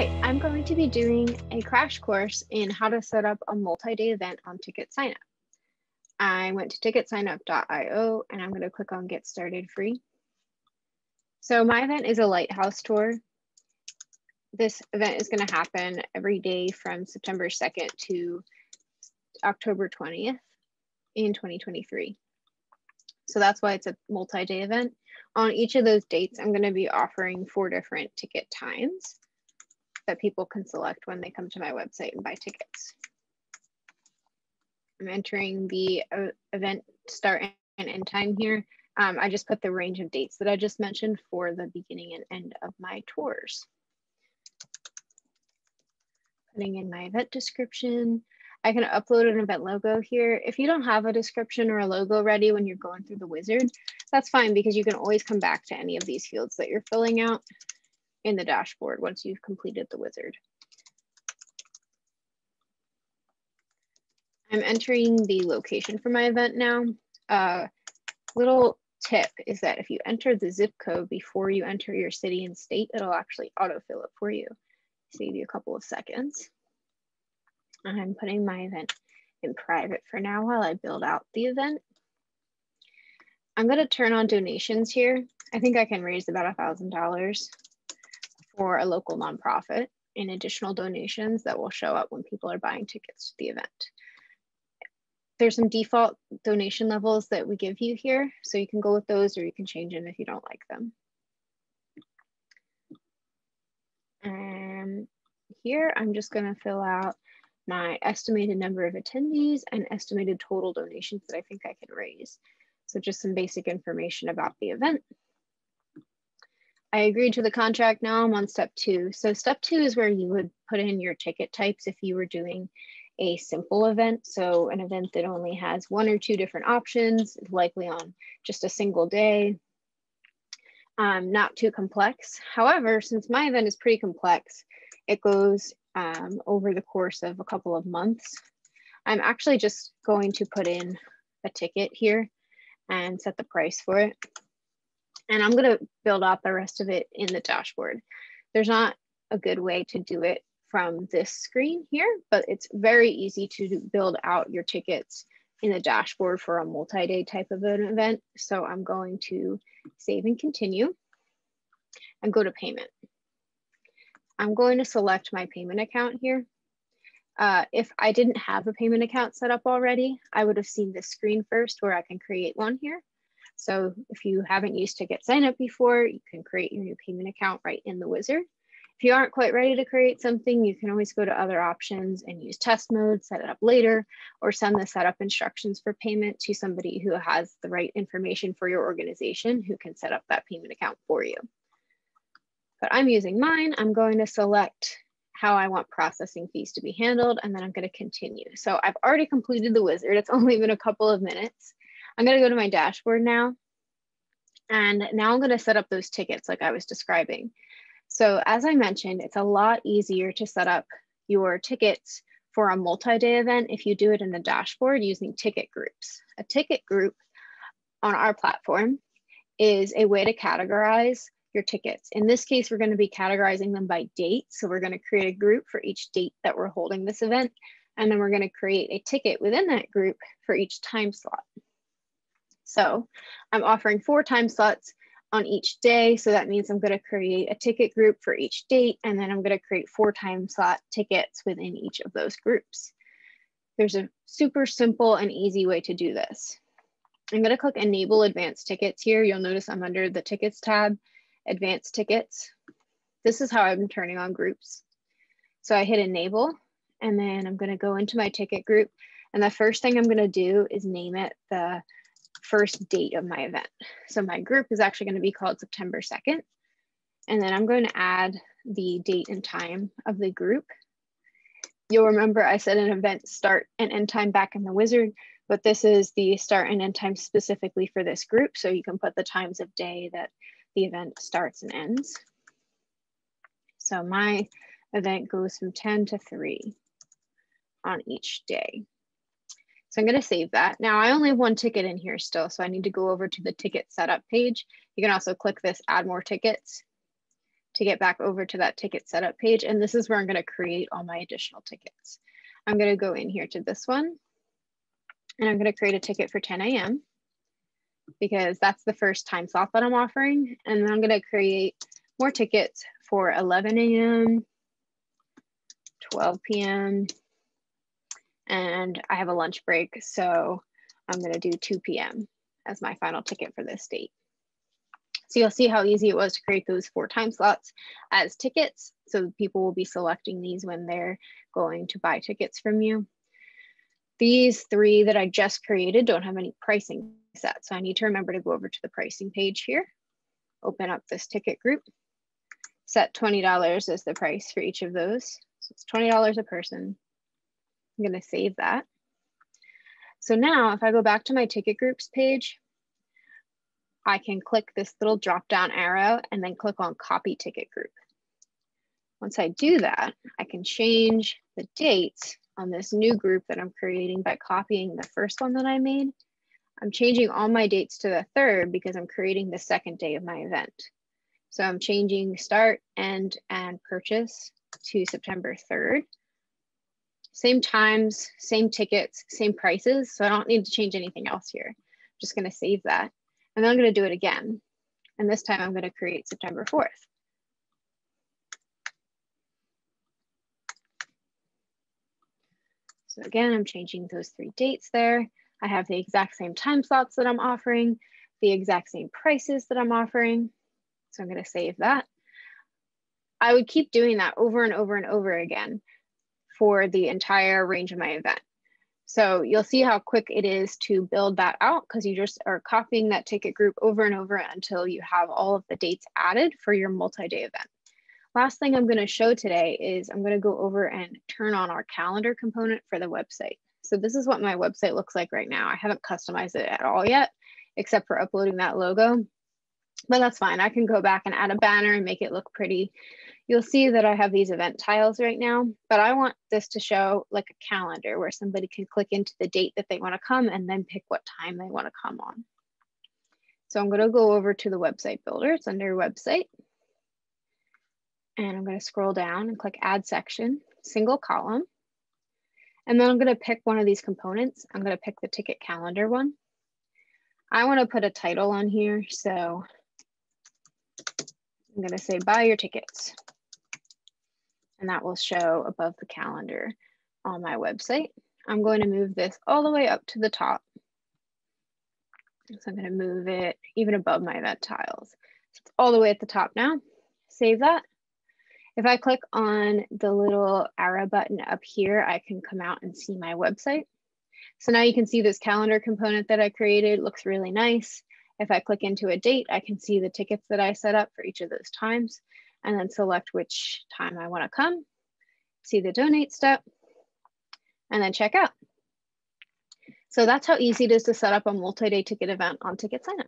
Hi, I'm going to be doing a crash course in how to set up a multi-day event on TicketSignup. I went to ticketsignup.io and I'm going to click on Get Started Free. So my event is a lighthouse tour. This event is going to happen every day from September 2nd to October 20th in 2023. So that's why it's a multi-day event. On each of those dates, I'm going to be offering 4 different ticket times that people can select when they come to my website and buy tickets. I'm entering the event start and end time here. I just put the range of dates that I just mentioned for the beginning and end of my tours. Putting in my event description. I can upload an event logo here. If you don't have a description or a logo ready when you're going through the wizard, that's fine because you can always come back to any of these fields that you're filling out in the dashboard once you've completed the wizard. I'm entering the location for my event now. Little tip is that if you enter the zip code before you enter your city and state, it'll actually autofill it for you. Save you a couple of seconds. I'm putting my event in private for now while I build out the event. I'm going to turn on donations here. I think I can raise about $1,000 for a local nonprofit in additional donations that will show up when people are buying tickets to the event. There's some default donation levels that we give you here, so you can go with those or you can change them if you don't like them. And here I'm just going to fill out my estimated number of attendees and estimated total donations that I think I can raise. So just some basic information about the event. I agreed to the contract. Now I'm on step 2. So step 2 is where you would put in your ticket types if you were doing a simple event. So an event that only has 1 or 2 different options, likely on just a single day, not too complex. However, since my event is pretty complex, it goes over the course of a couple of months. I'm actually just going to put in a ticket here and set the price for it. And I'm going to build out the rest of it in the dashboard. There's not a good way to do it from this screen here, but it's very easy to build out your tickets in the dashboard for a multi-day type of an event. So I'm going to save and continue and go to payment. I'm going to select my payment account here. If I didn't have a payment account set up already, I would have seen this screen first where I can create one here. So if you haven't used TicketSignup before, you can create your new payment account right in the wizard. If you aren't quite ready to create something, you can always go to other options and use test mode, set it up later, or send the setup instructions for payment to somebody who has the right information for your organization who can set up that payment account for you. But I'm using mine. I'm going to select how I want processing fees to be handled, and then I'm going to continue. So I've already completed the wizard. It's only been a couple of minutes. I'm going to go to my dashboard now. And now I'm going to set up those tickets like I was describing. So as I mentioned, it's a lot easier to set up your tickets for a multi-day event if you do it in the dashboard using ticket groups. A ticket group on our platform is a way to categorize your tickets. In this case, we're going to be categorizing them by date. So we're going to create a group for each date that we're holding this event. And then we're going to create a ticket within that group for each time slot. So I'm offering 4 time slots on each day. So that means I'm going to create a ticket group for each date. And then I'm going to create 4 time slot tickets within each of those groups. There's a super simple and easy way to do this. I'm going to click Enable Advanced Tickets here. You'll notice I'm under the Tickets tab, Advanced Tickets. This is how I'm turning on groups. So I hit Enable, and then I'm going to go into my ticket group. And the first thing I'm going to do is name it the first date of my event. So my group is actually going to be called September 2nd. And then I'm going to add the date and time of the group. You'll remember I said an event start and end time back in the wizard, but this is the start and end time specifically for this group. So you can put the times of day that the event starts and ends. So my event goes from 10 to 3 on each day. So I'm going to save that. Now I only have 1 ticket in here still, so I need to go over to the ticket setup page. You can also click this Add More Tickets to get back over to that ticket setup page. And this is where I'm going to create all my additional tickets. I'm going to go in here to this one, and I'm going to create a ticket for 10 a.m. because that's the first time slot that I'm offering. And then I'm going to create more tickets for 11 a.m., 12 p.m., and I have a lunch break, so I'm going to do 2 p.m. as my final ticket for this date. So you'll see how easy it was to create those 4 time slots as tickets. So people will be selecting these when they're going to buy tickets from you. These 3 that I just created don't have any pricing set. So I need to remember to go over to the pricing page here, open up this ticket group, set $20 as the price for each of those. So it's $20 a person. I'm going to save that. So now if I go back to my ticket groups page, I can click this little drop down arrow and then click on copy ticket group. Once I do that, I can change the dates on this new group that I'm creating by copying the first one that I made. I'm changing all my dates to the 3rd because I'm creating the 2nd day of my event. So I'm changing start, end, and purchase to September 3rd. Same times, same tickets, same prices. So I don't need to change anything else here. I'm just going to save that. And then I'm going to do it again. And this time I'm going to create September 4th. So again, I'm changing those 3 dates there. I have the exact same time slots that I'm offering, the exact same prices that I'm offering. So I'm going to save that. I would keep doing that over and over and over again for the entire range of my event. So you'll see how quick it is to build that out because you just are copying that ticket group over and over until you have all of the dates added for your multi-day event. Last thing I'm going to show today is I'm going to go over and turn on our calendar component for the website. So this is what my website looks like right now. I haven't customized it at all yet, except for uploading that logo, but that's fine. I can go back and add a banner and make it look pretty. You'll see that I have these event tiles right now, but I want this to show like a calendar where somebody can click into the date that they want to come and then pick what time they want to come on. So I'm going to go over to the website builder. It's under website. And I'm going to scroll down and click add section, single column. And then I'm going to pick one of these components. I'm going to pick the ticket calendar one. I want to put a title on here. So I'm going to say buy your tickets. And that will show above the calendar on my website. I'm going to move this all the way up to the top. So I'm going to move it even above my event tiles. So it's all the way at the top now. Save that. If I click on the little arrow button up here, I can come out and see my website. So now you can see this calendar component that I created. It looks really nice. If I click into a date, I can see the tickets that I set up for each of those times and then select which time I want to come, see the donate step, and then check out. So that's how easy it is to set up a multi-day ticket event on Ticket Signup.